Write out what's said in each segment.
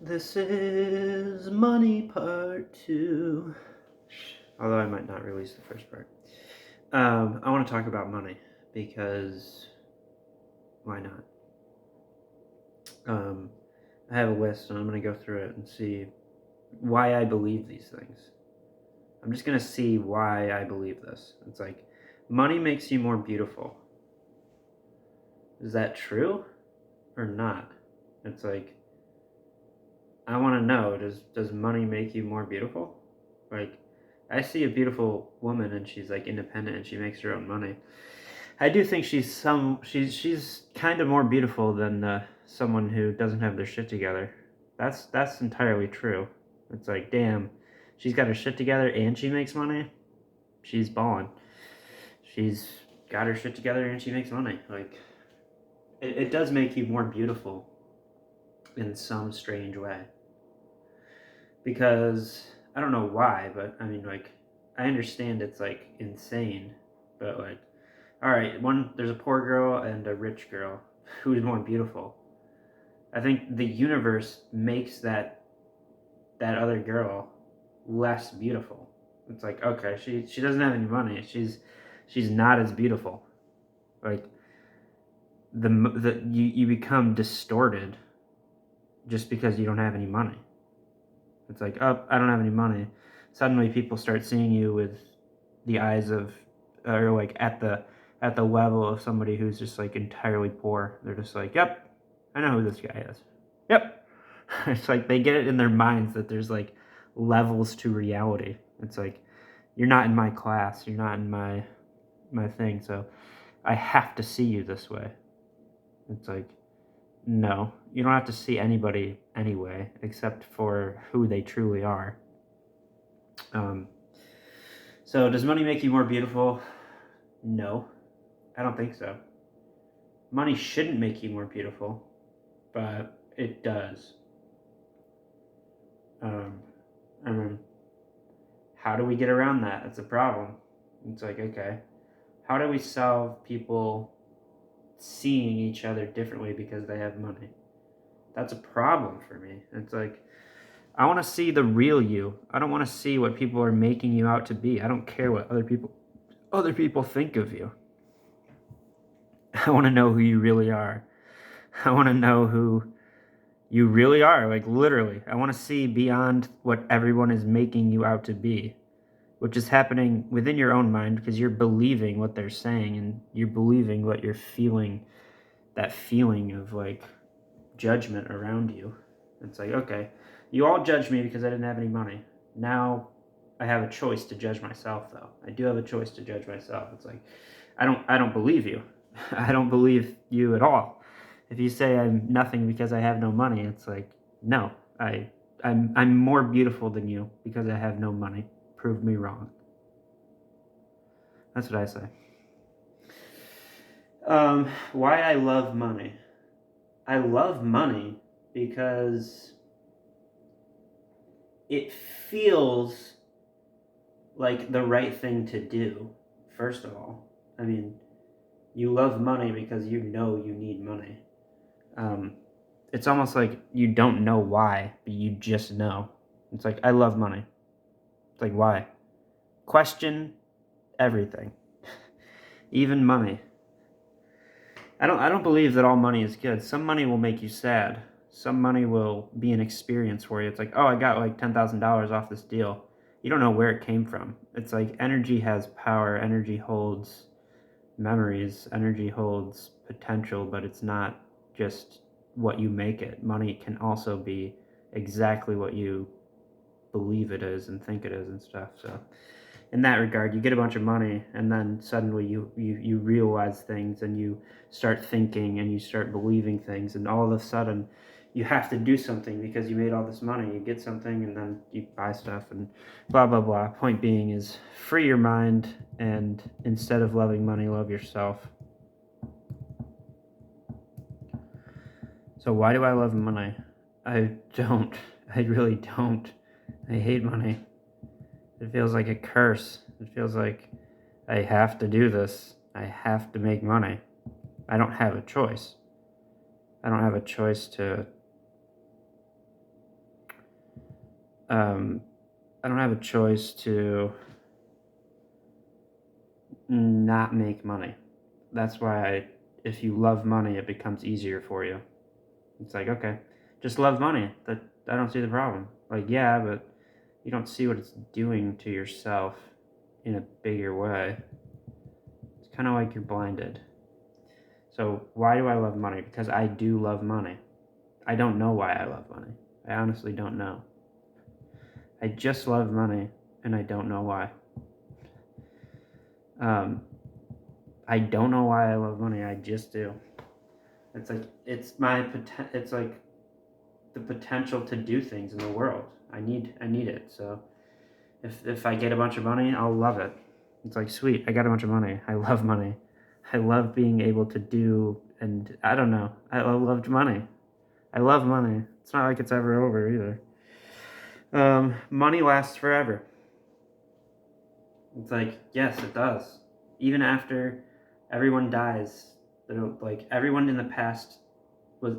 This is Money Part 2. Although I might not release the first part. I want to talk about money because why not? I have a list and I'm going to go through it and see why I believe these things. I'm just going to see why I believe this. It's like, money makes you more beautiful. Is that true or not? It's like, I want to know, does money make you more beautiful? Like, I see a beautiful woman and she's like independent and she makes her own money. I do think she's kind of more beautiful than someone who doesn't have their shit together. That's entirely true. It's like, damn, she's got her shit together and she makes money. She's balling. She's got her shit together and she makes money. Like, it does make you more beautiful in some strange way. Because I don't know why, but I mean, like, I understand it's like insane, but like, all right, there's a poor girl and a rich girl. Who's more beautiful? I think the universe makes that other girl less beautiful. It's like, okay, she doesn't have any money. She's not as beautiful. Like, you become distorted just because you don't have any money. It's like, oh, I don't have any money. Suddenly, people start seeing you with the eyes of, or like at the level of somebody who's just like entirely poor. They're just like, yep, I know who this guy is. Yep. It's like they get it in their minds that there's like levels to reality. It's like, you're not in my class. You're not in my thing. So I have to see you this way. It's like, no, you don't have to see anybody anyway, except for who they truly are. Um, so, does money make you more beautiful? No, I don't think so. Money shouldn't make you more beautiful, but it does. Um, I mean, how do we get around that? That's a problem. It's like, okay, how do we solve people seeing each other differently because they have money? That's a problem for me. It's like, I want to see the real you. I don't want to see what people are making you out to be. I don't care what other people think of you. I want to know who you really are. I want to know who you really are, like literally. I want to see beyond what everyone is making you out to be, which is happening within your own mind because you're believing what they're saying and you're believing what you're feeling, that feeling of like judgment around you. It's like, okay, you all judged me because I didn't have any money. Now I have a choice to judge myself, though. I do have a choice to judge myself. It's like, I don't believe you. I don't believe you at all. If you say I'm nothing because I have no money, it's like, no, I'm more beautiful than you because I have no money. Prove me wrong. That's what I say. Why I love money. I love money because it feels like the right thing to do, first of all. I mean, you love money because you know you need money. Um, it's almost like you don't know why, but you just know. It's like, I love money. It's like, why? Question everything, even money. I don't believe that all money is good. Some money will make you sad. Some money will be an experience for you. It's like, oh, I got like $10,000 off this deal. You don't know where it came from. It's like energy has power. Energy holds memories. Energy holds potential, but it's not just what you make it. Money can also be exactly what you believe it is and think it is and stuff. So in that regard, you get a bunch of money and then suddenly you realize things and you start thinking and you start believing things, and all of a sudden you have to do something because you made all this money. You get something and then you buy stuff and blah blah blah. Point being is, free your mind, and instead of loving money, love yourself. So why do I love money? I don't. I really don't. I hate money. It feels like a curse. It feels like I have to do this. I have to make money. I don't have a choice. I don't have a choice to I don't have a choice to not make money. That's why if you love money, it becomes easier for you. It's like, okay, just love money. That I don't see the problem. Like, yeah, but you don't see what it's doing to yourself in a bigger way. It's kind of like you're blinded. So why do I love money? Because I do love money. I don't know why I love money. I honestly don't know. I just love money, and I don't know why. I don't know why I love money. I just do. It's like it's like the potential to do things in the world. I need it. So if I get a bunch of money, I'll love it. It's like, sweet, I got a bunch of money. I love money. I love being able to do, and I don't know. I loved money. I love money. It's not like it's ever over either. Money lasts forever. It's like, yes, it does. Even after everyone dies, like everyone in the past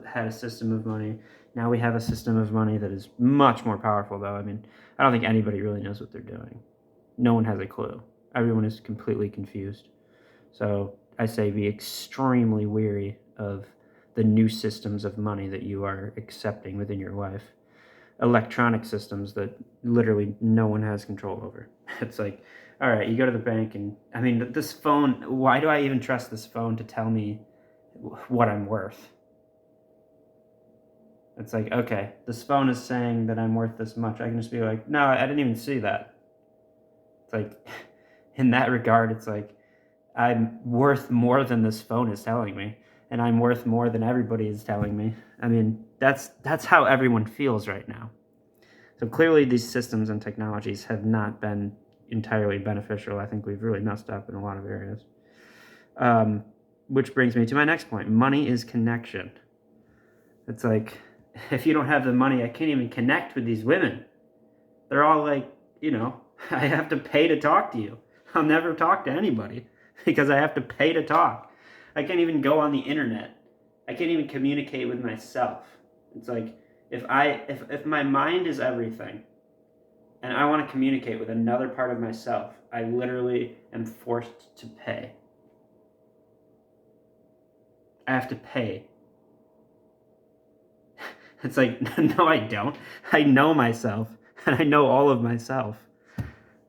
had a system of money. Now we have a system of money that is much more powerful, though. I mean, I don't think anybody really knows what they're doing. No one has a clue. Everyone is completely confused. So I say be extremely wary of the new systems of money that you are accepting within your life. Electronic systems that literally no one has control over. It's like, all right, you go to the bank and, I mean, this phone, why do I even trust this phone to tell me what I'm worth? It's like, okay, this phone is saying that I'm worth this much. I can just be like, no, I didn't even see that. It's like, in that regard, it's like, I'm worth more than this phone is telling me, and I'm worth more than everybody is telling me. I mean, that's how everyone feels right now. So clearly these systems and technologies have not been entirely beneficial. I think we've really messed up in a lot of areas. Which brings me to my next point. Money is connection. It's like, if you don't have the money, I can't even connect with these women. They're all like, I have to pay to talk to you. I'll never talk to anybody because I have to pay to talk. I can't even go on the internet. I can't even communicate with myself. It's like, if my mind is everything and I want to communicate with another part of myself, I literally am forced to pay. I have to pay. It's like, no, I don't. I know myself, and I know all of myself.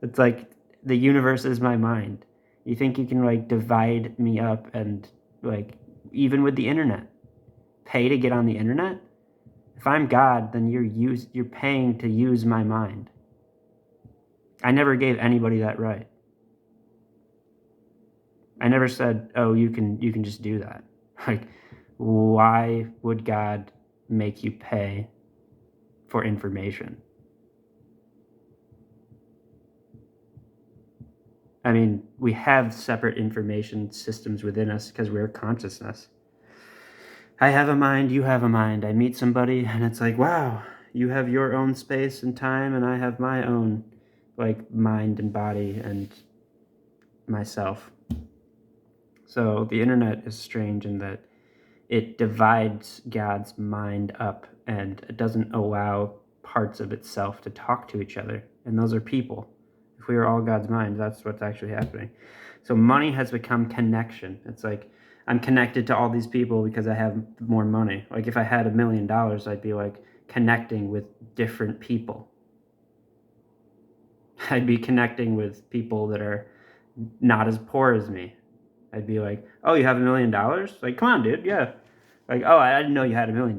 It's like, the universe is my mind. You think you can, like, divide me up and, like, even with the internet, pay to get on the internet? If I'm God, then you're paying to use my mind. I never gave anybody that right. I never said, oh, you can just do that. Like, why would God make you pay for information? I mean, we have separate information systems within us because we're consciousness. I have a mind, you have a mind. I meet somebody and it's like, wow, you have your own space and time and I have my own, like, mind and body and myself. So the internet is strange in that it divides God's mind up and it doesn't allow parts of itself to talk to each other. And those are people. If we were all God's mind, that's what's actually happening. So money has become connection. It's like, I'm connected to all these people because I have more money. Like, if I had $1 million, I'd be like connecting with different people. I'd be connecting with people that are not as poor as me. I'd be like, oh, you have $1 million? Like, come on, dude. Yeah. Like, oh, I didn't know you had $1 million.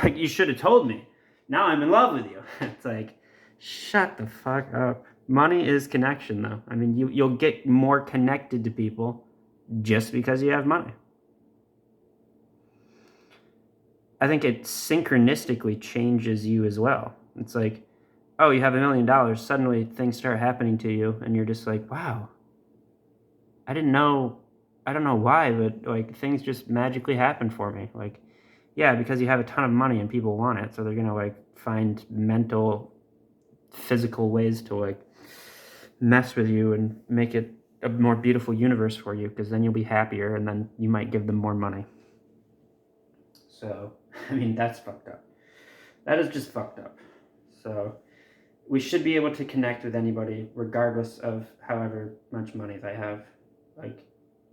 Like, you should have told me. Now I'm in love with you. It's like, shut the fuck up. Money is connection, though. I mean, you'll get more connected to people just because you have money. I think it synchronistically changes you as well. It's like, oh, you have $1 million. Suddenly things start happening to you, and you're just like, wow, I didn't know. I don't know why, but like, things just magically happen for me. Like, yeah, because you have a ton of money and people want it, so they're gonna like find mental, physical ways to like mess with you and make it a more beautiful universe for you, because then you'll be happier and then you might give them more money. So, I mean, that's fucked up. That is just fucked up. So, we should be able to connect with anybody regardless of however much money they have. Like,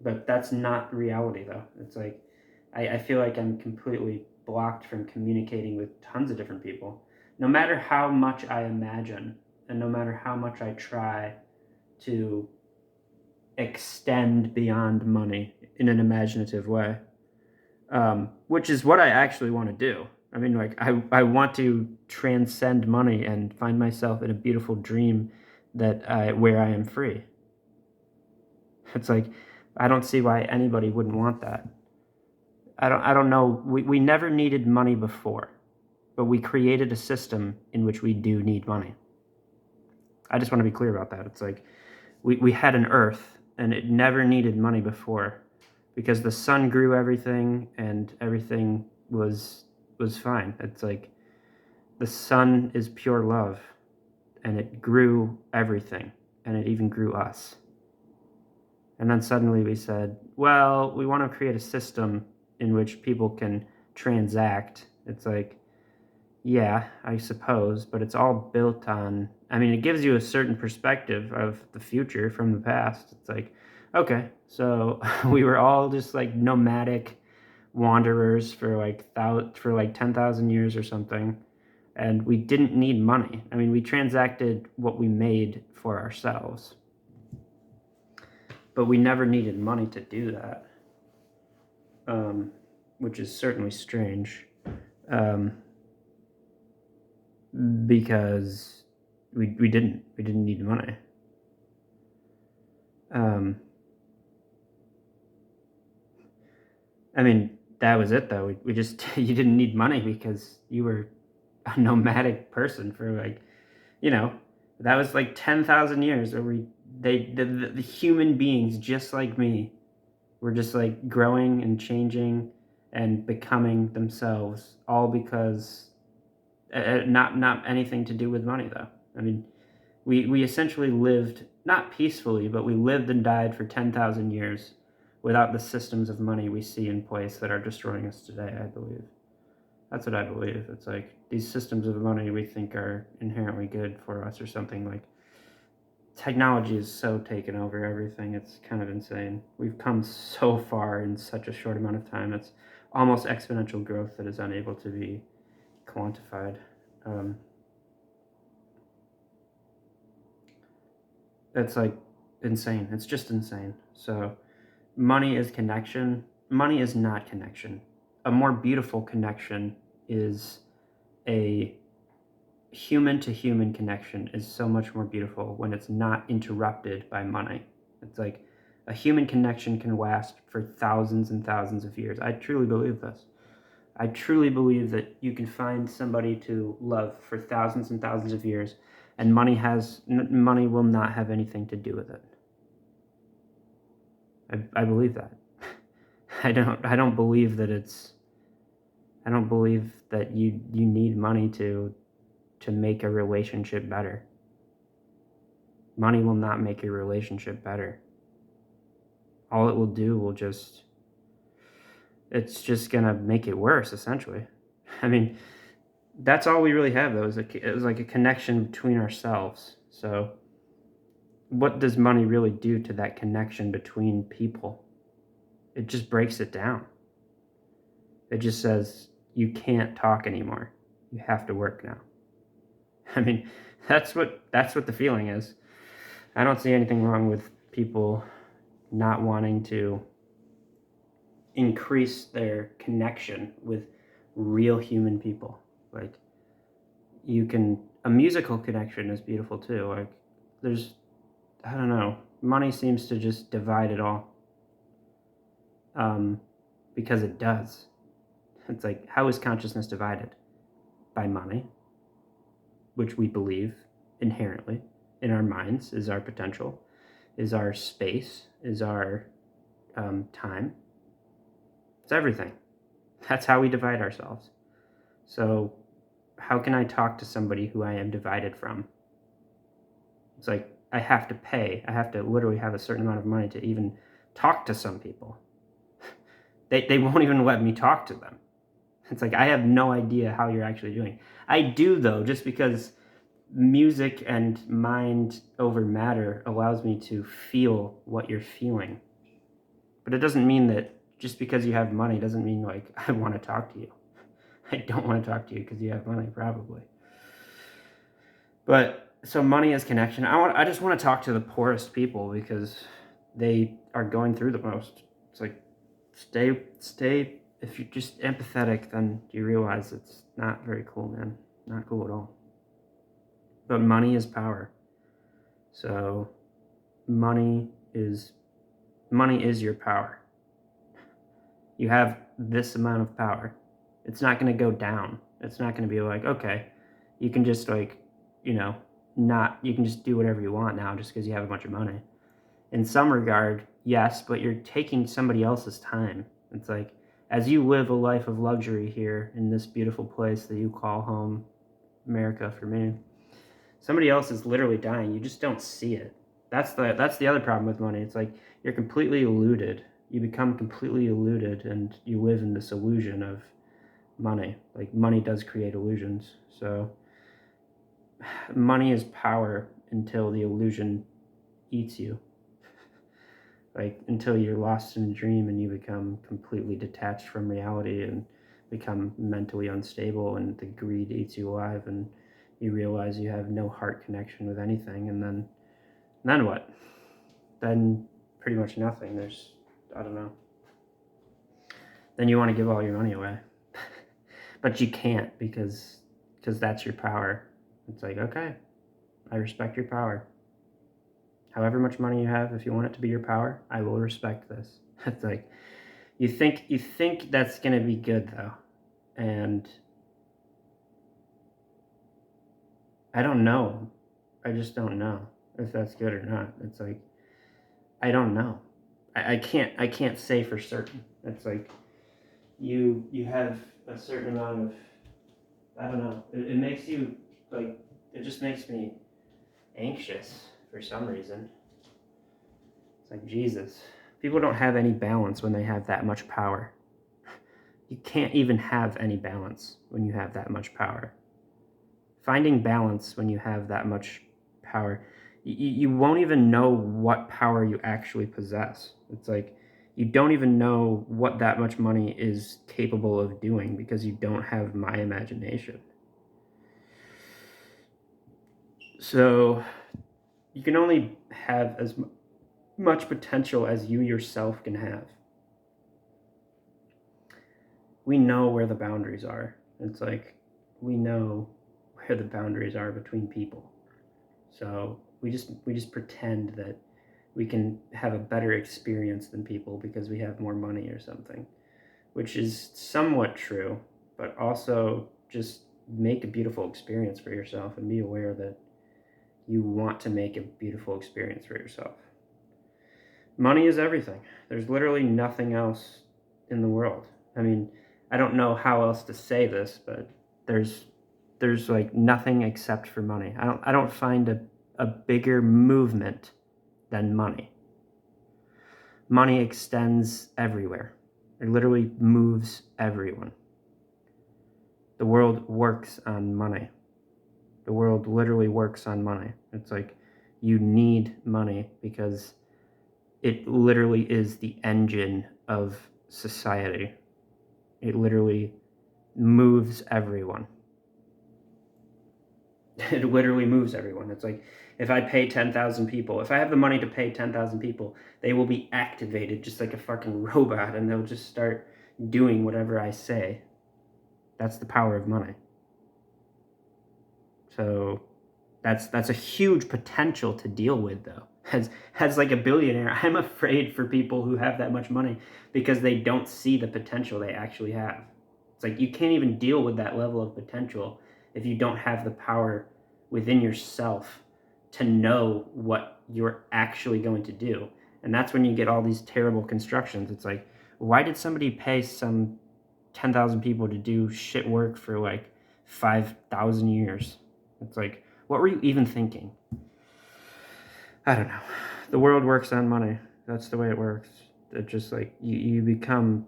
but that's not reality though. It's like I feel like I'm completely blocked from communicating with tons of different people. No matter how much I imagine and no matter how much I try to extend beyond money in an imaginative way, which is what I actually want to do. I mean, like, I want to transcend money and find myself in a beautiful dream where I am free. It's like, I don't see why anybody wouldn't want that. I don't know. We never needed money before, but we created a system in which we do need money. I just want to be clear about that. It's like, we had an earth and it never needed money before because the sun grew everything and everything was fine. It's like the sun is pure love and it grew everything and it even grew us. And then suddenly we said, well, we want to create a system in which people can transact. It's like, yeah, I suppose, but it's all built on, I mean, it gives you a certain perspective of the future from the past. It's like, okay, so we were all just like nomadic wanderers for like 10,000 years or something, and we didn't need money. I mean, we transacted what we made for ourselves, but we never needed money to do that, which is certainly strange. Because we didn't need money. I mean, that was it though. We just you didn't need money because you were a nomadic person for like, that was like 10,000 years where the human beings just like me were just like growing and changing and becoming themselves, all because not anything to do with money though. I mean, we essentially lived not peacefully, but we lived and died for 10,000 years without the systems of money we see in place that are destroying us today, I believe. That's what I believe. It's like these systems of money we think are inherently good for us or something. Like, technology is so taken over everything. It's kind of insane. We've come so far in such a short amount of time. It's almost exponential growth that is unable to be quantified. It's like insane. It's just insane. So money is connection. Money is not connection. A more beautiful connection is a human to human connection is so much more beautiful when it's not interrupted by money. It's like a human connection can last for thousands and thousands of years. I truly believe this. I truly believe that you can find somebody to love for thousands and thousands of years, and money will not have anything to do with it. I believe that. I don't believe that I don't believe that you need money to make a relationship better. Money will not make your relationship better. All it will do it's just gonna make it worse, essentially. I mean, that's all we really have, though. It was like a connection between ourselves. So what does money really do to that connection between people? It just breaks it down. It just says, you can't talk anymore. You have to work now. I mean, that's what the feeling is. I don't see anything wrong with people not wanting to increase their connection with real human people. Like, a musical connection is beautiful too. Like, I don't know, money seems to just divide it all. Because it does. It's like, how is consciousness divided? By money, which we believe inherently in our minds is our potential, is our space, is our time. It's everything. That's how we divide ourselves. So how can I talk to somebody who I am divided from? It's like, I have to pay. I have to literally have a certain amount of money to even talk to some people. They won't even let me talk to them. It's like, I have no idea how you're actually doing. I do, though, just because music and mind over matter allows me to feel what you're feeling. But it doesn't mean that just because you have money doesn't mean like I want to talk to you. I don't want to talk to you because you have money, probably. But so money is connection. I just want to talk to the poorest people because they are going through the most. It's like stay. If you're just empathetic, then you realize it's not very cool, man. Not cool at all. But money is power. So money is your power. You have this amount of power. It's not going to go down. It's not going to be like, okay, you can just like, you can just do whatever you want now just because you have a bunch of money. In some regard, yes, but you're taking somebody else's time. It's like, as you live a life of luxury here in this beautiful place that you call home, America for me, somebody else is literally dying. You just don't see it. That's the other problem with money. It's like you're completely eluded. You become completely eluded and you live in this illusion of money. Like money does create illusions. So money is power until the illusion eats you. Like until you're lost in a dream and you become completely detached from reality and become mentally unstable and the greed eats you alive and you realize you have no heart connection with anything, and then what? Then pretty much nothing. I don't know. Then you want to give all your money away. But you can't because that's your power. It's like, okay, I respect your power. However much money you have, if you want it to be your power, I will respect this. It's like you think that's gonna be good though. And I don't know. I just don't know if that's good or not. It's like I don't know. I can't say for certain. It's like you have a certain amount of, I don't know. It makes you like, it just makes me anxious for some reason. It's like, Jesus. People don't have any balance when they have that much power. You can't even have any balance when you have that much power. Finding balance when you have that much power, you won't even know what power you actually possess. It's like you don't even know what that much money is capable of doing because you don't have my imagination. So you can only have as much potential as you yourself can have. We know where the boundaries are. It's like we know where the boundaries are between people. So we just pretend that we can have a better experience than people because we have more money or something, which is somewhat true, but also just make a beautiful experience for yourself and be aware that you want to make a beautiful experience for yourself. Money is everything. There's literally nothing else in the world. I mean, I don't know how else to say this, but there's like nothing except for money. I don't find a bigger movement than money. Money extends everywhere. It literally moves everyone. The world works on money. The world literally works on money. It's like you need money because it literally is the engine of society. It literally moves everyone. It literally moves everyone. It's like if I pay 10,000 people, if I have the money to pay 10,000 people, they will be activated just like a fucking robot and they'll just start doing whatever I say. That's the power of money. So that's a huge potential to deal with though. As like a billionaire, I'm afraid for people who have that much money because they don't see the potential they actually have. It's like you can't even deal with that level of potential if you don't have the power within yourself to know what you're actually going to do. And that's when you get all these terrible constructions. It's like, why did somebody pay some 10,000 people to do shit work for like 5,000 years? It's like, what were you even thinking? I don't know. The world works on money. That's the way it works. It just like you become,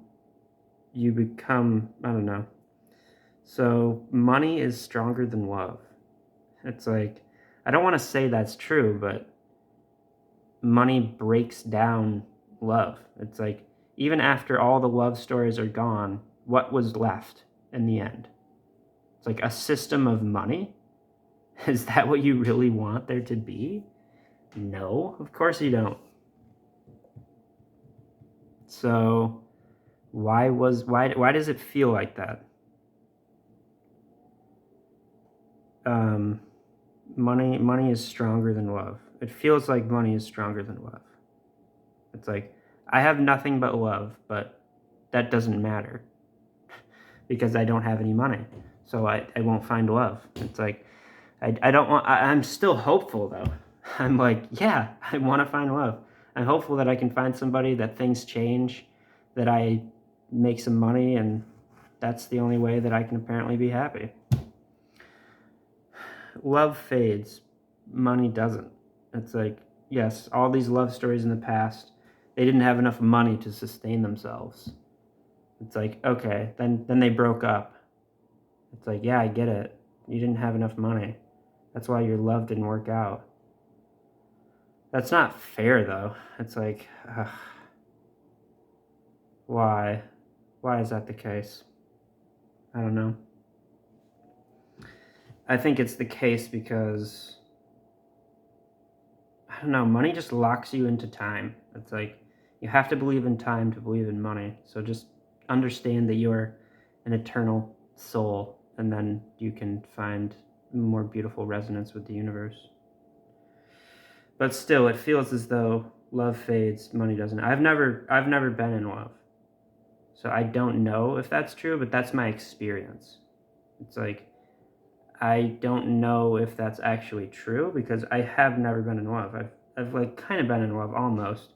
I don't know. So money is stronger than love. It's like, I don't want to say that's true, but money breaks down love. It's like, even after all the love stories are gone, what was left in the end? It's like a system of money? Is that what you really want there to be? No, of course you don't. So why does it feel like that? Money is stronger than love. It feels like money is stronger than love. It's like, I have nothing but love, but that doesn't matter because I don't have any money. So I won't find love. It's like, I don't want, I'm still hopeful though. I'm like, yeah, I want to find love. I'm hopeful that I can find somebody, that things change, that I make some money, and that's the only way that I can apparently be happy. Love fades, money doesn't. It's like, yes, all these love stories in the past, they didn't have enough money to sustain themselves. It's like, okay, then they broke up. It's like, yeah, I get it. You didn't have enough money. That's why your love didn't work out. That's not fair, though. It's like, why? Why is that the case? I don't know. I think it's the case because, I don't know, money just locks you into time. It's like, you have to believe in time to believe in money. So just understand that you're an eternal soul, and then you can find more beautiful resonance with the universe. But still, it feels as though love fades, money doesn't. I've never been in love, so I don't know if that's true, but that's my experience. It's like, I don't know if that's actually true because I have never been in love. I've like kind of been in love almost.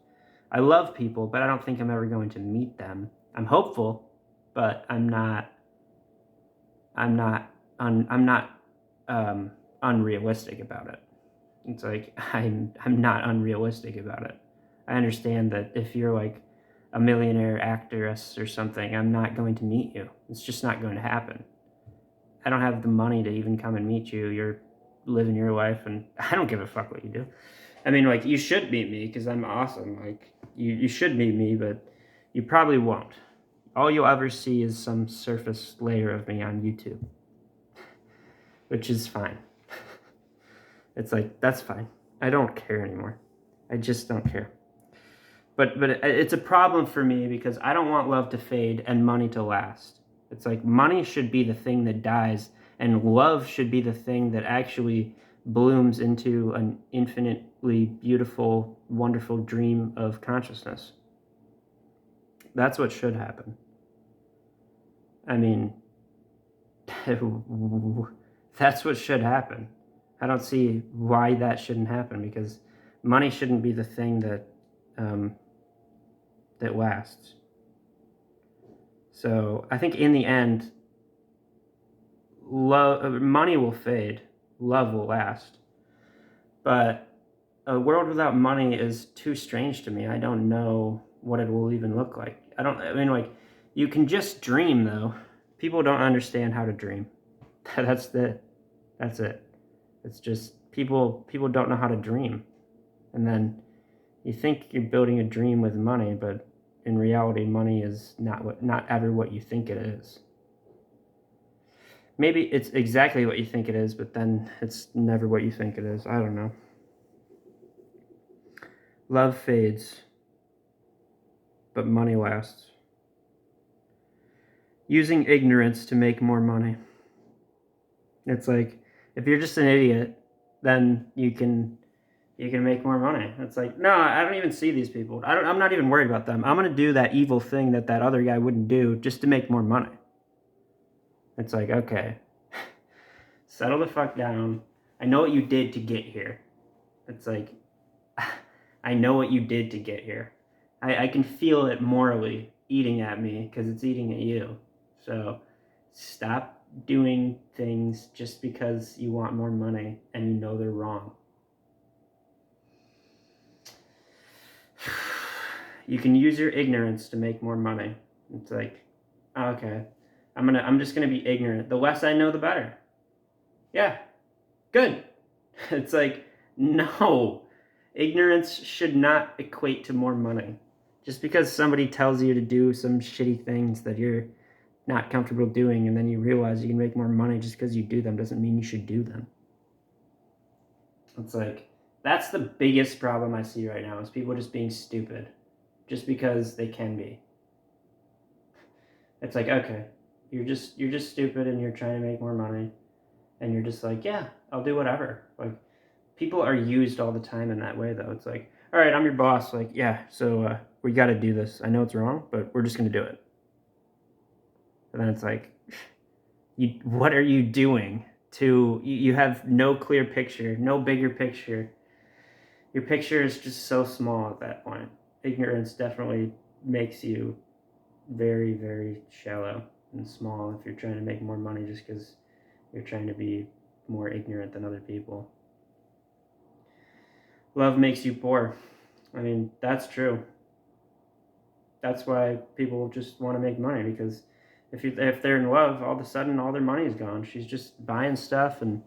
I love people, but I don't think I'm ever going to meet them. I'm hopeful, but I'm not unrealistic about it. It's like, I'm not unrealistic about it. I understand that if you're like a millionaire actress or something, I'm not going to meet you. It's just not going to happen. I don't have the money to even come and meet you. You're living your life, and I don't give a fuck what you do. I mean, like, you should meet me because I'm awesome. Like, you should meet me, but you probably won't. All you'll ever see is some surface layer of me on YouTube, which is fine. It's like, that's fine. I don't care anymore. I just don't care. But it's a problem for me because I don't want love to fade and money to last. It's like, money should be the thing that dies, and love should be the thing that actually blooms into an infinitely beautiful, wonderful dream of consciousness. That's what should happen. I mean, that's what should happen. I don't see why that shouldn't happen, because money shouldn't be the thing that that lasts. So I think in the end, money will fade, love will last. But a world without money is too strange to me. I don't know what it will even look like. I mean, like, you can just dream, though. People don't understand how to dream. That's it. It's just people don't know how to dream. And then you think you're building a dream with money, but in reality, money is not ever what you think it is. Maybe it's exactly what you think it is, but then it's never what you think it is. I don't know. Love fades, but money lasts. Using ignorance to make more money. It's like, if you're just an idiot, then you can make more money. It's like, no, I don't even see these people. I'm not even worried about them. I'm gonna do that evil thing that other guy wouldn't do just to make more money. It's like, okay, settle the fuck down. I know what you did to get here. It's like, I know what you did to get here. I can feel it morally eating at me because it's eating at you. So stop doing things just because you want more money and you know they're wrong. You can use your ignorance to make more money. It's like, okay, I'm just gonna be ignorant. The less I know, the better. Yeah, Good. It's like, no. Ignorance should not equate to more money. Just because somebody tells you to do some shitty things that you're not comfortable doing and then you realize you can make more money just because you do them doesn't mean you should do them. It's like, that's the biggest problem I see right now is people just being stupid just because they can be. It's like, okay, you're just stupid and you're trying to make more money and you're just like, yeah, I'll do whatever. Like, people are used all the time in that way though. It's like, all right, I'm your boss. Like, yeah, so we got to do this. I know it's wrong, but we're just going to do it. And then it's like, what are you doing? You have no clear picture, no bigger picture. Your picture is just so small at that point. Ignorance definitely makes you very, very shallow and small if you're trying to make more money just because you're trying to be more ignorant than other people. Love makes you poor. I mean, that's true. That's why people just want to make money, because if they're in love, all of a sudden all their money is gone. She's just buying stuff, and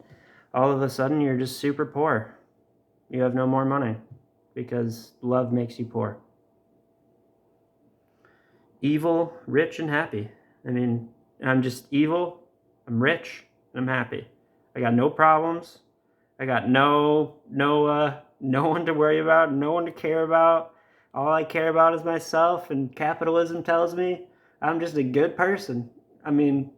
all of a sudden you're just super poor. You have no more money because love makes you poor. Evil, rich, and happy. I mean, I'm just evil, I'm rich, and I'm happy. I got no problems. I got no one to worry about, no one to care about. All I care about is myself, and capitalism tells me I'm just a good person. I mean,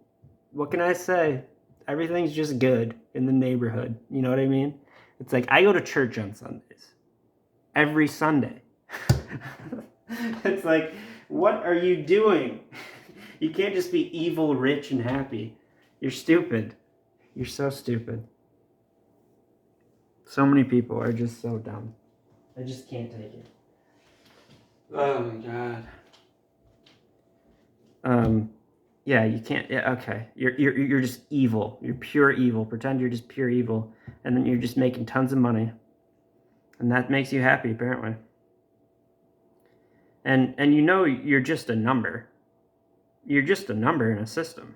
what can I say? Everything's just good in the neighborhood. You know what I mean? It's like I go to church on Sundays. Every Sunday. It's like, what are you doing? You can't just be evil, rich, and happy. You're stupid. You're so stupid. So many people are just so dumb. I just can't take it. Oh my god. Yeah, you can't. Yeah, okay. You're just evil. You're pure evil. Pretend you're just pure evil, and then you're just making tons of money, and that makes you happy apparently. And you know you're just a number. You're just a number in a system.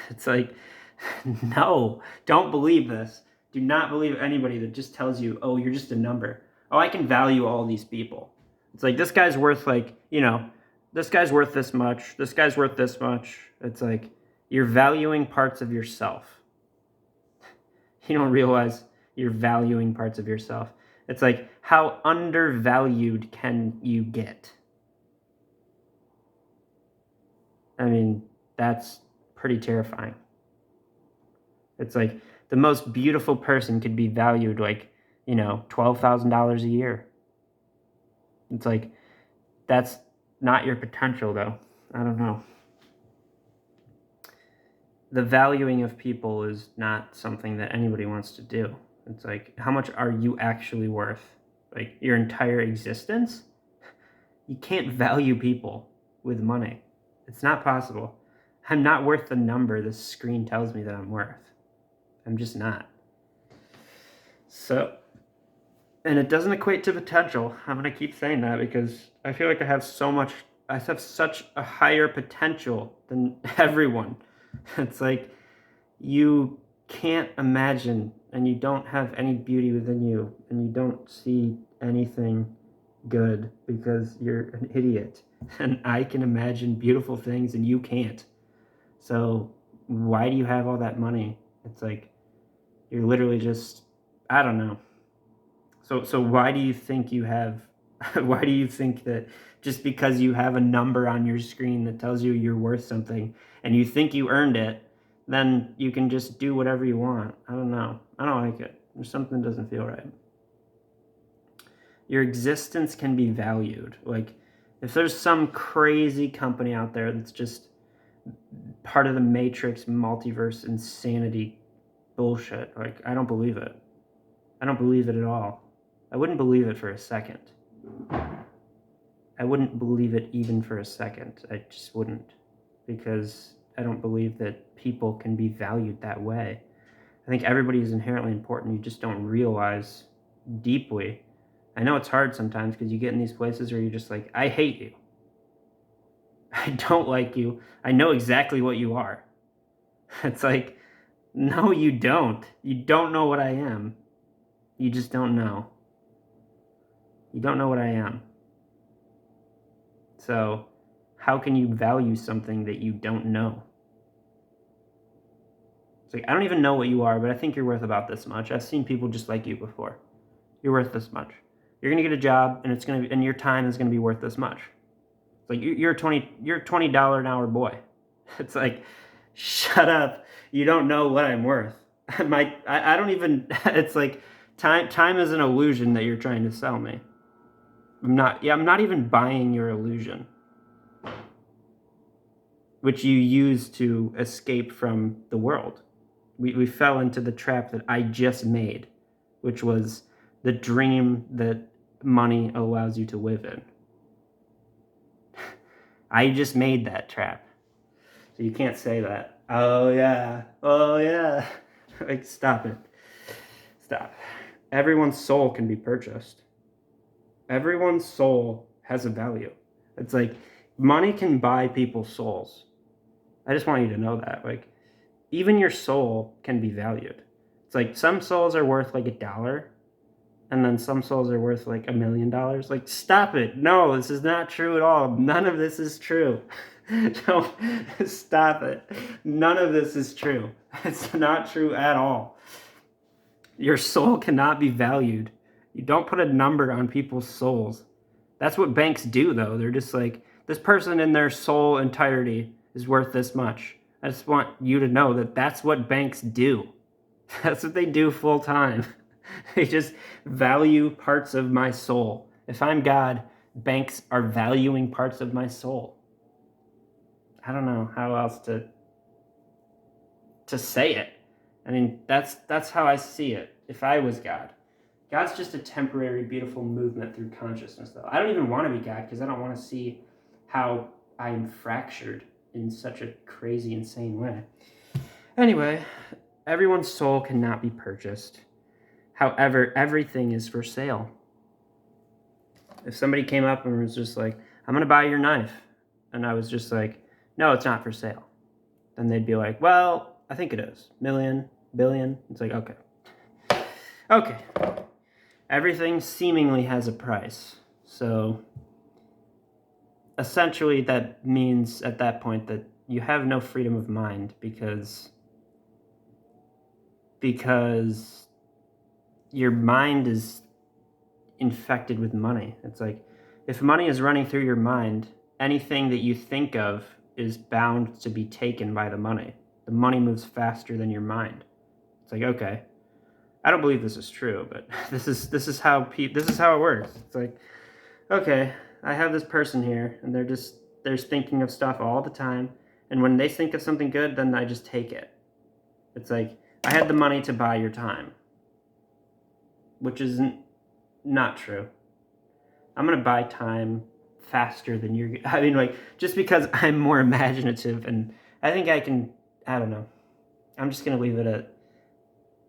It's like, no, don't believe this. Do not believe anybody that just tells you, oh, you're just a number. Oh, I can value all these people. It's like, this guy's worth this guy's worth this much. This guy's worth this much. It's like, you're valuing parts of yourself. You don't realize you're valuing parts of yourself. It's like, how undervalued can you get? I mean, that's pretty terrifying. It's like the most beautiful person could be valued like, $12,000 a year. It's like, that's not your potential though. I don't know. The valuing of people is not something that anybody wants to do. It's like, how much are you actually worth? Like, your entire existence? You can't value people with money. It's not possible. I'm not worth the number this screen tells me that I'm worth. I'm just not. So, and it doesn't equate to potential. I'm going to keep saying that because I feel like I have such a higher potential than everyone. It's like, you can't imagine, and you don't have any beauty within you, and you don't see anything good because you're an idiot. And I can imagine beautiful things and you can't. So why do you have all that money? It's like, you're literally just, I don't know. So why do you think you have, why do you think that just because you have a number on your screen that tells you you're worth something and you think you earned it, then you can just do whatever you want? I don't know. I don't like it. There's something that doesn't feel right. Your existence can be valued. Like, if there's some crazy company out there that's just part of the Matrix multiverse insanity bullshit, like, I don't believe it. I don't believe it at all. I wouldn't believe it for a second. I wouldn't believe it even for a second. I just wouldn't. Because I don't believe that people can be valued that way. I think everybody is inherently important. You just don't realize deeply. I know it's hard sometimes because you get in these places where you're just like, I hate you. I don't like you. I know exactly what you are. It's like, No, you don't. You don't know what I am. You just don't know. You don't know what I am. So, how can you value something that you don't know? It's like, I don't even know what you are, but I think you're worth about this much. I've seen people just like you before. You're worth this much. You're gonna get a job, and your time is gonna be worth this much. It's like you're $20 an hour boy. It's like, shut up. You don't know what I'm worth. I don't even. It's like time is an illusion that you're trying to sell me. I'm not even buying your illusion, which you use to escape from the world. We fell into the trap that I just made, which was the dream that money allows you to live in. I just made that trap. So you can't say that. Oh yeah. Like, stop it. Stop. Everyone's soul can be purchased. Everyone's soul has a value. It's like money can buy people's souls. I just want you to know that. Like, even your soul can be valued. It's like some souls are worth like $1, and then some souls are worth like $1 million. Like, stop it. No, this is not true at all. None of this is true. Don't stop it. None of this is true. It's not true at all. Your soul cannot be valued. You don't put a number on people's souls. That's what banks do, though. They're just like, this person in their soul entirety is worth this much. I just want you to know that that's what banks do. That's what they do full time. They just value parts of my soul. If I'm God, banks are valuing parts of my soul. I don't know how else to say it. I mean, that's how I see it. If I was God, God's just a temporary, beautiful movement through consciousness, though. I don't even want to be God because I don't want to see how I'm fractured in such a crazy, insane way. Anyway, everyone's soul cannot be purchased. However, everything is for sale. If somebody came up and was just like, I'm going to buy your knife, and I was just like, no, it's not for sale, then they'd be like, well, I think it is. Million, billion. It's like, okay. Everything seemingly has a price. So essentially that means at that point that you have no freedom of mind because your mind is infected with money. It's like, if money is running through your mind, anything that you think of is bound to be taken by the money. The money moves faster than your mind. It's like, okay, I don't believe this is true, but this is how it works. It's like, okay, I have this person here, and they're thinking of stuff all the time, and when they think of something good, then I just take it. It's like, I had the money to buy your time, which isn't not true. I'm gonna buy time faster than you're. I mean, like, just because I'm more imaginative, and I think I can. I don't know. I'm just gonna leave it at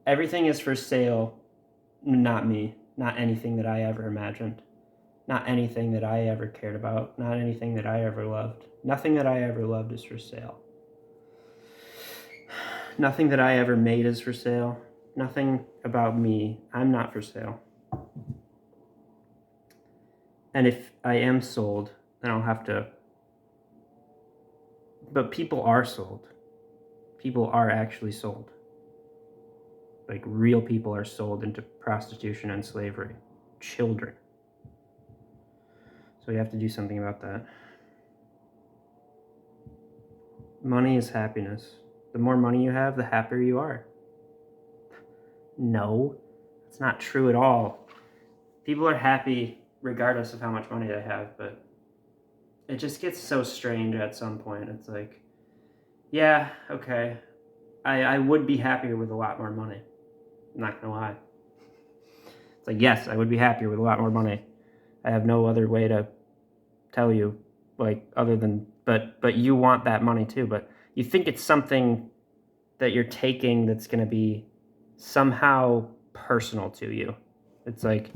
everything is for sale. Not me. Not anything that I ever imagined. Not anything that I ever cared about. Not anything that I ever loved. Nothing that I ever loved is for sale. Nothing that I ever made is for sale. Nothing about me. I'm not for sale. And if I am sold, then I'll have to. But people are sold. People are actually sold. Like, real people are sold into prostitution and slavery. Children. So you have to do something about that. Money is happiness. The more money you have, the happier you are. No, it's not true at all. People are happy regardless of how much money they have, but it just gets so strange at some point. It's like, yeah, okay, I would be happier with a lot more money. I'm not gonna lie. It's like, yes, I would be happier with a lot more money. I have no other way to tell you, like, other than, but you want that money too, but you think it's something that you're taking that's going to be somehow personal to you. It's like,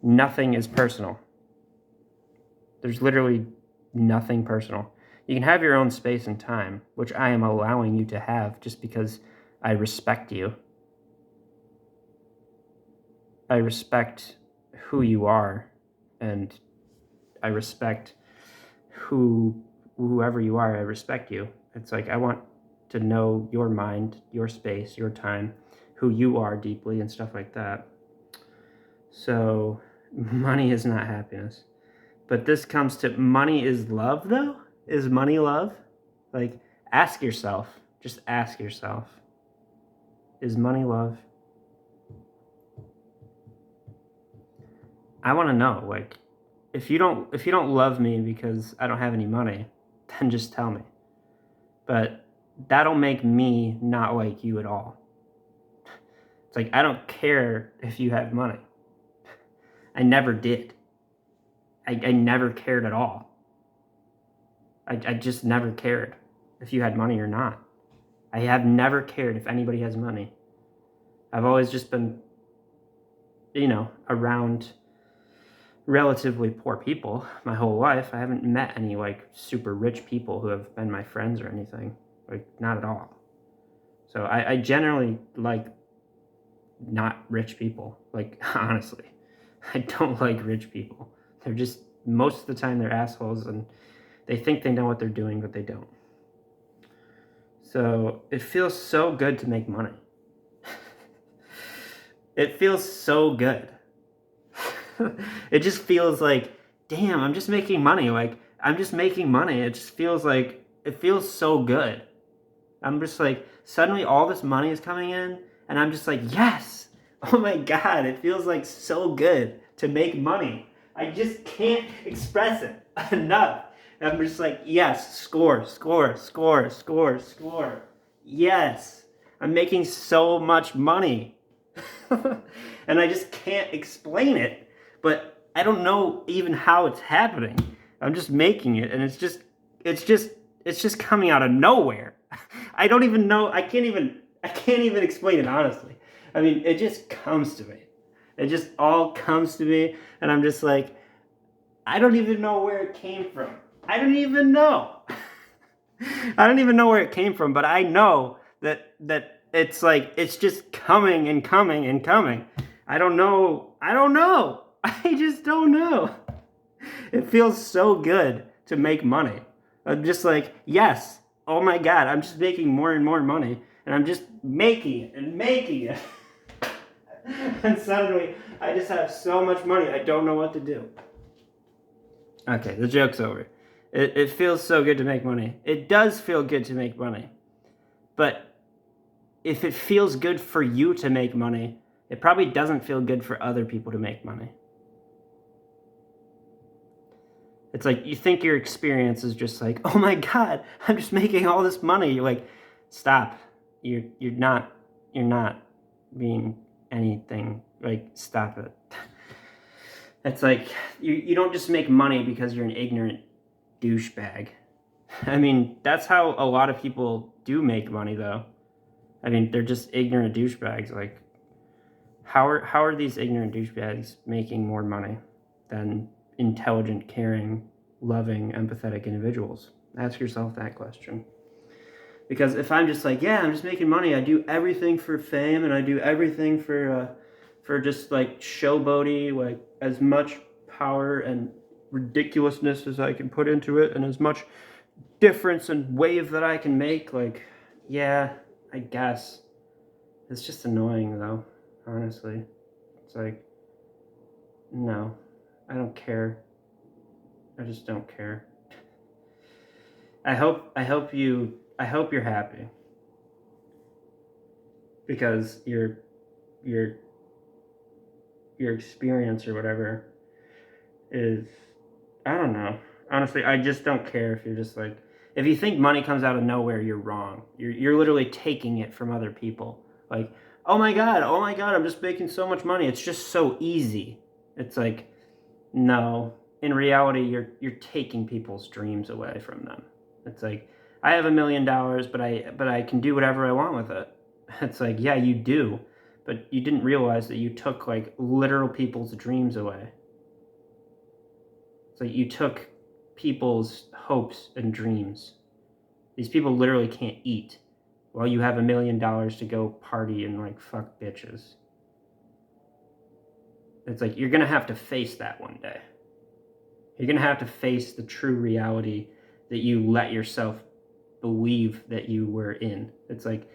nothing is personal. There's literally nothing personal. You can have your own space and time, which I am allowing you to have just because I respect you. I respect who you are, and I respect whoever you are. I respect you. It's like I want to know your mind, your space, your time, who you are deeply, and stuff like that. So money is not happiness. But this comes to money is love, though? Is money love? Like, ask yourself. Just ask yourself. Is money love? I want to know. Like, if you don't love me because I don't have any money, then just tell me. But that'll make me not like you at all. It's like I don't care if you have money. I never did. I never cared at all. I just never cared if you had money or not. I have never cared if anybody has money. I've always just been, around relatively poor people my whole life. I haven't met any like super rich people who have been my friends or anything. Like, not at all. So I generally like not rich people. Like, honestly, I don't like rich people. They're just, most of the time, they're assholes and they think they know what they're doing, but they don't. So it feels so good to make money. It feels so good. It just feels like, damn, I'm just making money. Like, I'm just making money. It just feels like, it feels so good. I'm just like, suddenly all this money is coming in, and I'm just like, yes. Oh my God, it feels like so good to make money. I just can't express it enough. I'm just like, yes, score. Yes, I'm making so much money. And I just can't explain it. But I don't know even how it's happening. I'm just making it, and it's just coming out of nowhere. I don't even know. I can't even explain it honestly. I mean, it just comes to me. It just all comes to me, and I'm just like, I don't even know where it came from. I don't even know. I don't even know where it came from, but I know that it's like it's just coming and coming and coming. I don't know. I just don't know. It feels so good to make money. I'm just like, yes, oh my God, I'm just making more and more money, and I'm just making it and making it. And suddenly, I just have so much money, I don't know what to do. Okay, the joke's over. It feels so good to make money. It does feel good to make money. But if it feels good for you to make money, it probably doesn't feel good for other people to make money. It's like you think your experience is just like, oh my God, I'm just making all this money. You're like, stop. You're not being anything. Like, stop it. It's like you don't just make money because you're an ignorant douchebag. I mean, that's how a lot of people do make money, though. I mean, they're just ignorant douchebags. Like, how are these ignorant douchebags making more money than intelligent, caring, loving, empathetic individuals? Ask yourself that question. Because if I'm just like, yeah, I'm just making money, I do everything for fame, and I do everything for just like showboaty, like as much power and ridiculousness as I can put into it, and as much difference and wave that I can make, like, yeah, I guess. It's just annoying, though, honestly. It's like, no, I don't care. I just don't care. I hope you're happy. Because your experience or whatever is, I don't know. Honestly, I just don't care if you're just like, if you think money comes out of nowhere, you're wrong. You're literally taking it from other people. Like, oh my God, I'm just making so much money. It's just so easy. It's like, no. In reality, you're taking people's dreams away from them. It's like, I have $1 million, but I can do whatever I want with it. It's like, yeah, you do, but you didn't realize that you took like literal people's dreams away. It's like you took people's hopes and dreams. These people literally can't eat while you have $1 million to go party and like fuck bitches. It's like you're gonna have to face that one day. You're gonna have to face the true reality that you let yourself believe that you were in. It's like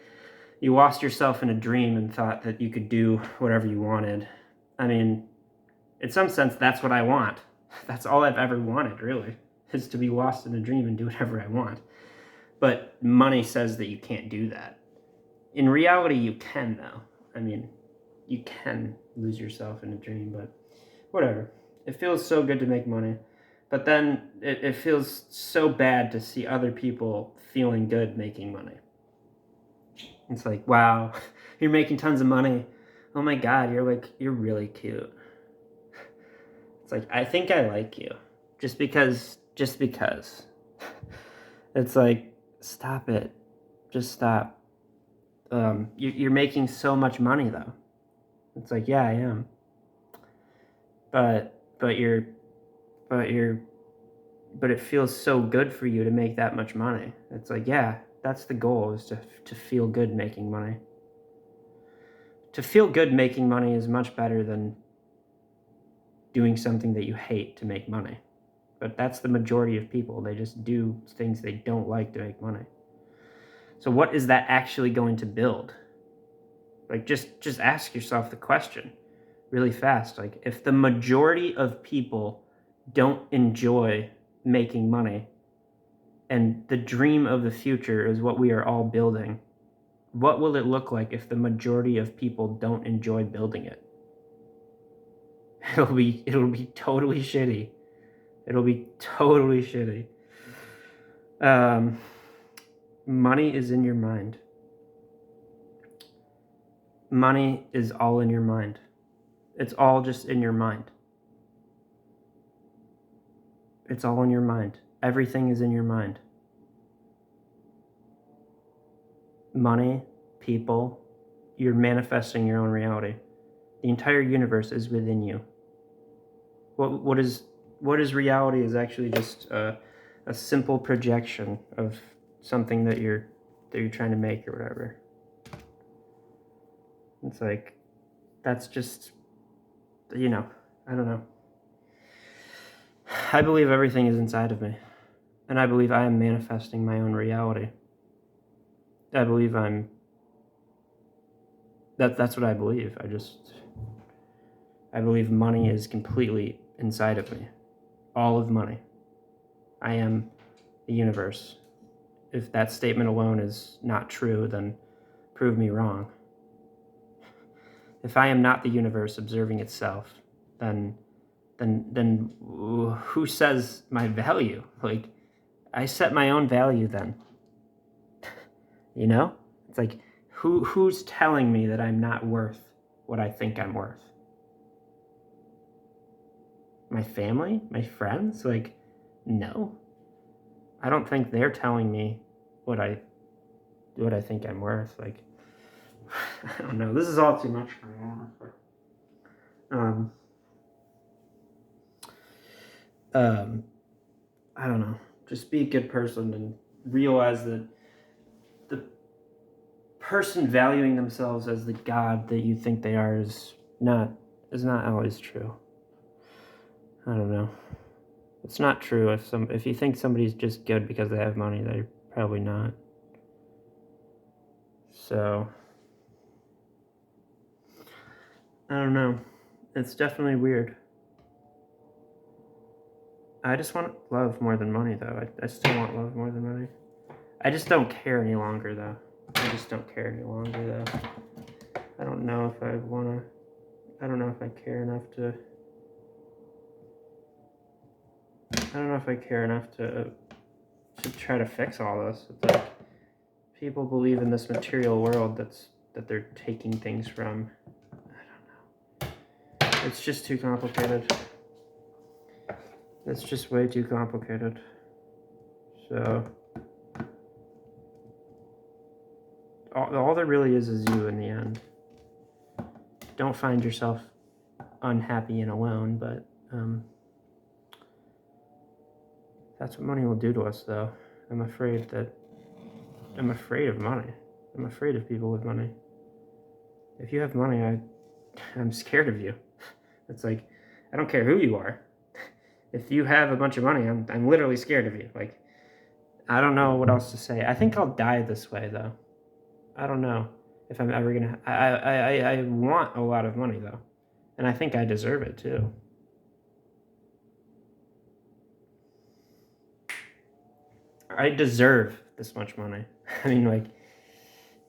you lost yourself in a dream and thought that you could do whatever you wanted. I mean, in some sense, that's what I want. That's all I've ever wanted, really, is to be lost in a dream and do whatever I want. But money says that you can't do that. In reality, you can, though. I mean, you can lose yourself in a dream, but whatever. It feels so good to make money. But then it feels so bad to see other people feeling good making money. It's like, wow, you're making tons of money. Oh my God, you're really cute. It's like, I think I like you. Just because. It's like, stop it. Just stop. You're making so much money though. It's like, yeah, I am. But it feels so good for you to make that much money. It's like, yeah, that's the goal, is to feel good making money. To feel good making money is much better than doing something that you hate to make money. But that's the majority of people. They just do things they don't like to make money. So what is that actually going to build? Like, just ask yourself the question really fast. Like, if the majority of people don't enjoy making money, and the dream of the future is what we are all building, what will it look like if the majority of people don't enjoy building it? It'll be totally shitty. It'll be totally shitty. Money is in your mind. Money is all in your mind. It's all just in your mind. It's all in your mind. Everything is in your mind. Money, people, you're manifesting your own reality. The entire universe is within you. What is reality is actually just a simple projection of something that you're trying to make or whatever. It's like, that's just, I don't know. I believe everything is inside of me, and I believe I am manifesting my own reality. I believe that's what I believe. I believe money is completely inside of me. All of money. I am the universe. If that statement alone is not true, then prove me wrong. If I am not the universe observing itself, then who says my value? Like, I set my own value then. It's like, who's telling me that I'm not worth what I think I'm worth? My family? My friends? Like, no. I don't think they're telling me what I think I'm worth. Like, I don't know. This is all too much for me, honestly. I don't know. Just be a good person and realize that the person valuing themselves as the God that you think they are is not always true. I don't know. It's not true. If you think somebody's just good because they have money, they're probably not. So, I don't know. It's definitely weird. I just want love more than money, though. I still want love more than money. I just don't care any longer, though. I don't know if I want to... I don't know if I care enough to... I don't know if I care enough to try to fix all this. It's like people believe in this material world that they're taking things from. I don't know. It's just too complicated. It's just way too complicated. So all there really is you in the end. Don't find yourself unhappy and alone, but that's what money will do to us, though. I'm afraid of money. I'm afraid of people with money. If you have money, I'm scared of you. It's like, I don't care who you are. If you have a bunch of money, I'm literally scared of you. Like, I don't know what else to say. I think I'll die this way, though. I don't know if I'm ever gonna. I want a lot of money, though, and I think I deserve it too. I deserve this much money. I mean, like,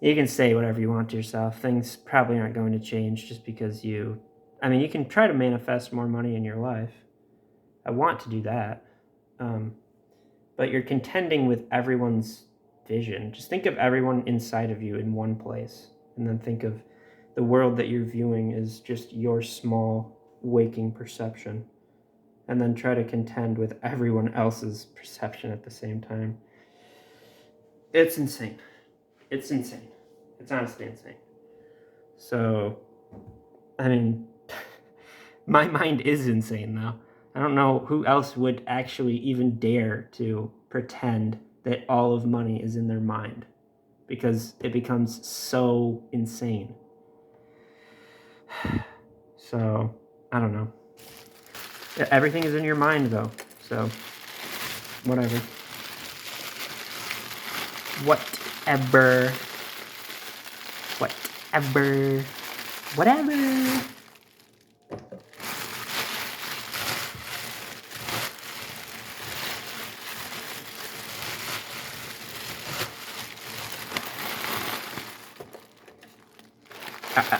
you can say whatever you want to yourself. Things probably aren't going to change just because you. I mean, you can try to manifest more money in your life. I want to do that. But you're contending with everyone's vision. Just think of everyone inside of you in one place, and then think of the world that you're viewing as just your small waking perception, and then try to contend with everyone else's perception at the same time. It's insane. It's insane. It's honestly insane. So, I mean, my mind is insane, though. I don't know who else would actually even dare to pretend that all of money is in their mind, because it becomes so insane. So, I don't know. Everything is in your mind, though. So, whatever. Whatever.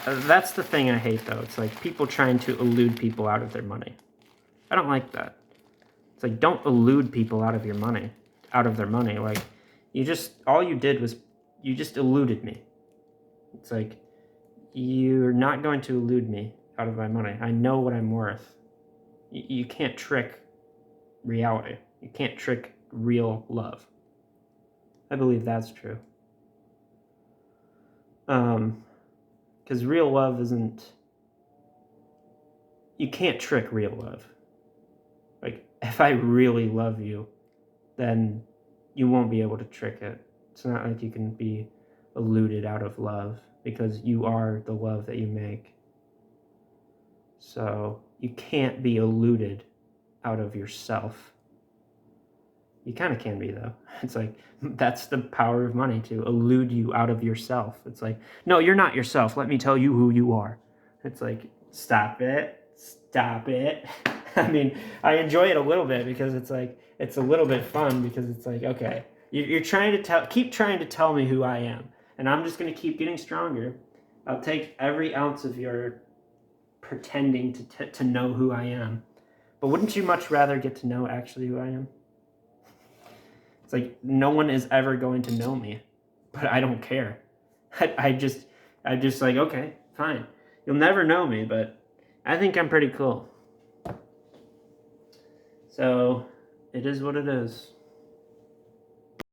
That's the thing I hate, though. It's like people trying to elude people out of their money. I don't like that. It's like, don't elude people out of your money, out of their money. Like, all you did was, you just eluded me. It's like, you're not going to elude me out of my money. I know what I'm worth. You can't trick reality. You can't trick real love. I believe that's true. Because real love isn't... You can't trick real love. Like, if I really love you, then you won't be able to trick it. It's not like you can be eluded out of love, because you are the love that you make. So you can't be eluded out of yourself. You kind of can be, though. It's like, that's the power of money, to elude you out of yourself. It's like, no, you're not yourself. Let me tell you who you are. It's like, stop it. I mean, I enjoy it a little bit because it's like, it's a little bit fun, because it's like, okay, you're trying to keep trying to tell me who I am, and I'm just going to keep getting stronger. I'll take every ounce of your pretending to know who I am. But wouldn't you much rather get to know actually who I am? It's like, no one is ever going to know me, but I don't care. I just like, okay, fine. You'll never know me, but I think I'm pretty cool. So, it is what it is.